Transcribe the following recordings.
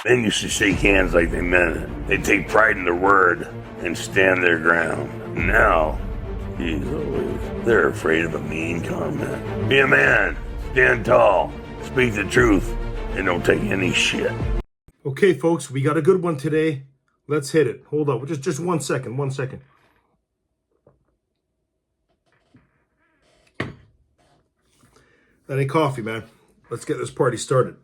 Men used to shake hands like they meant it. They take pride in their word and stand their ground. Now, they're afraid of a mean comment. Be a man, stand tall, speak the truth, and don't take any shit. Okay, folks, we got a good one today. Let's hit it. Hold on, just 1 second, 1 second. That ain't coffee, man. Let's get this party started.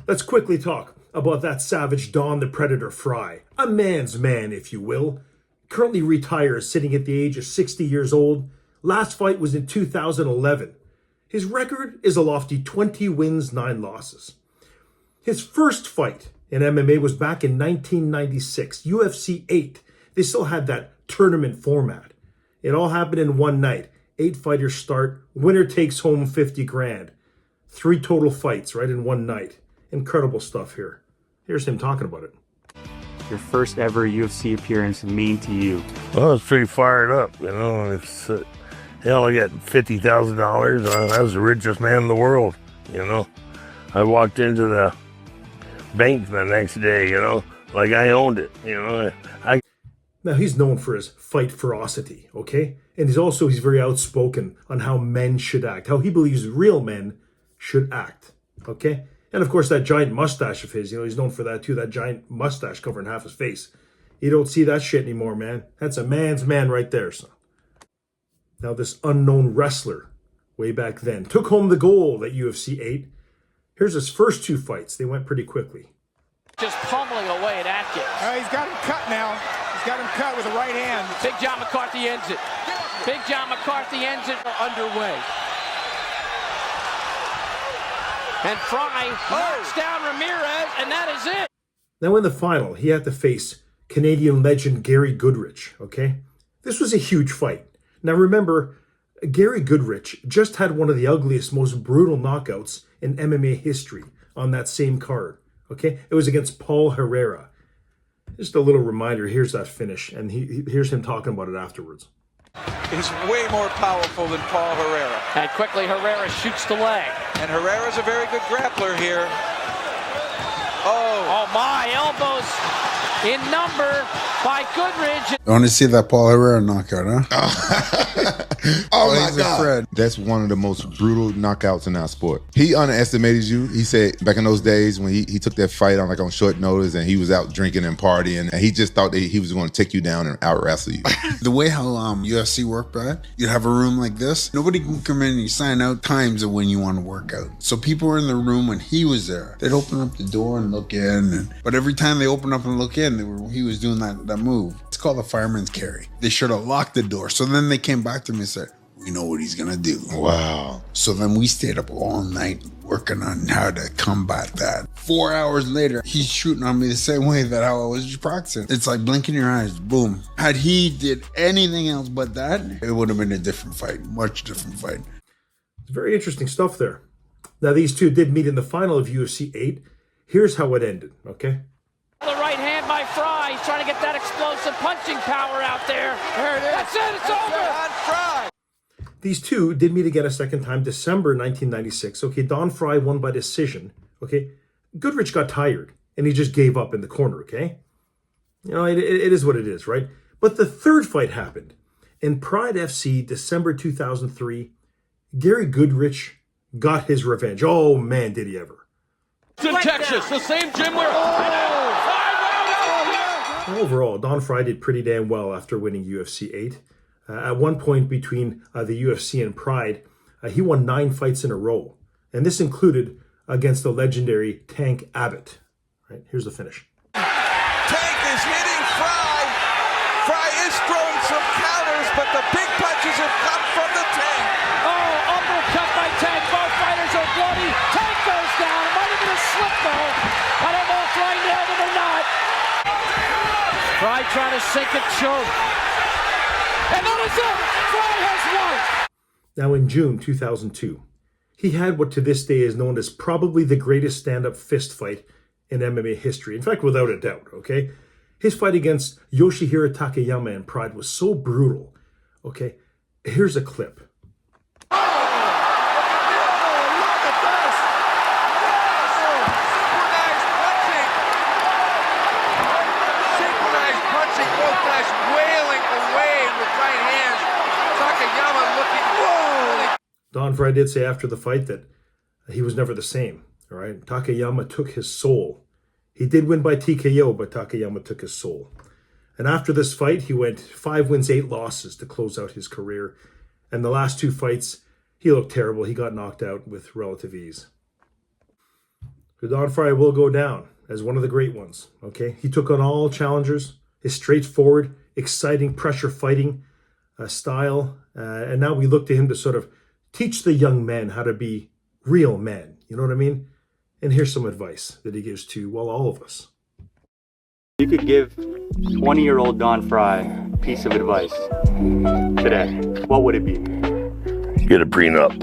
Let's quickly talk about that savage Don the Predator Frye. A man's man, if you will. Currently retired, sitting at the age of 60 years old. Last fight was in 2011. His record is a lofty 20 wins, 9 losses. His first fight in MMA was back in 1996, UFC 8. They still had that tournament format. It all happened in one night. 8 fighters start, winner takes home 50 grand. 3 total fights right in one night. Incredible stuff here. Here's him talking about it. Your first ever UFC appearance mean to you? Well, I was pretty fired up, you know. Hell, I got $50,000. I was the richest man in the world, you know. I walked into the bank the next day, you know, like I owned it, you know. Now, he's known for his fight ferocity, okay? And he's very outspoken on how men should act, how he believes real men should act, okay? And of course, that giant mustache of his, you know, he's known for that too, that giant mustache covering half his face. You don't see that shit anymore, man. That's a man's man right there, son. Now, this unknown wrestler, way back then, took home the gold at UFC 8. Here's his first 2 fights. They went pretty quickly. Just pummeling away at Atkins. He's got him cut now. He's got him cut with the right hand. Big John McCarthy ends it. Big John McCarthy ends it underway. And Frye knocks down Ramirez, and that is it. Now in the final, he had to face Canadian legend Gary Goodrich, okay? This was a huge fight. Now remember, Gary Goodrich just had one of the ugliest, most brutal knockouts in MMA history on that same card, okay? It was against Paul Herrera. Just a little reminder, here's that finish, and here's him talking about it afterwards. He's way more powerful than Paul Herrera. And quickly Herrera shoots the leg. And Herrera's a very good grappler here. Oh my, elbows in number by Goodrich. I want to see that Paul Herrera knockout, huh? Oh my God. That's one of the most brutal knockouts in our sport. He underestimated you. He said back in those days when he took that fight on short notice and he was out drinking and partying, and he just thought that he was going to take you down and out wrestle you. The way how UFC worked, Brad, you'd have a room like this. Nobody can come in and you sign out times of when you want to work out. So people were in the room when he was there. They'd open up the door and look in. But every time they opened up and look in, he was doing that move. It's called the fireman's carry. They should have locked the door. So then they came back to me and said, we know what he's going to do. Wow. So then we stayed up all night working on how to combat that. 4 hours later, he's shooting on me the same way that how I was practicing. It's like blinking your eyes, boom. Had he did anything else but that, it would have been a different fight, much different fight. It's very interesting stuff there. Now, these two did meet in the final of UFC 8. Here's how it ended, okay? The right hand by Frye. He's trying to get that explosive punching power out there. There it is. That's it. It's over. On Frye. These two did meet again a second time, December 1996. Okay, Don Frye won by decision. Okay, Goodrich got tired and he just gave up in the corner. Okay, you know, it is what it is, right? But the third fight happened in Pride FC, December 2003. Gary Goodrich got his revenge. Oh man, did he ever! It's in Texas, the same gym where. Overall, Don Frye did pretty damn well after winning UFC 8. At one point between the UFC and Pride, he won 9 fights in a row. And this included against the legendary Tank Abbott. Right, here's the finish. Tank is hitting Frye. Frye is throwing some counters, but the big punches have come from the Tank. Oh, uppercut by Tank. Both fighters are bloody. Tank goes down. It might have been a slip, though. I don't know if Frye nailed him or not. Frye trying to sink a choke. And that is it! Frye has won! Now in June 2002, he had what to this day is known as probably the greatest stand-up fist fight in MMA history. In fact, without a doubt, okay? His fight against Yoshihiro Takayama in Pride was so brutal, okay? Here's a clip. Look at this! Don Frye did say after the fight that he was never the same. All right, Takayama took his soul. He did win by TKO, but Takayama took his soul. And after this fight, he went 5 wins, 8 losses to close out his career. And the last 2 fights, he looked terrible. He got knocked out with relative ease. So Don Frye will go down as one of the great ones. Okay, he took on all challengers. His straightforward, exciting, pressure fighting style, and now we look to him to sort of teach the young men how to be real men. You know what I mean? And here's some advice that he gives to, well, all of us. You could give 20-year-old Don Frye a piece of advice today. What would it be? Get a prenup.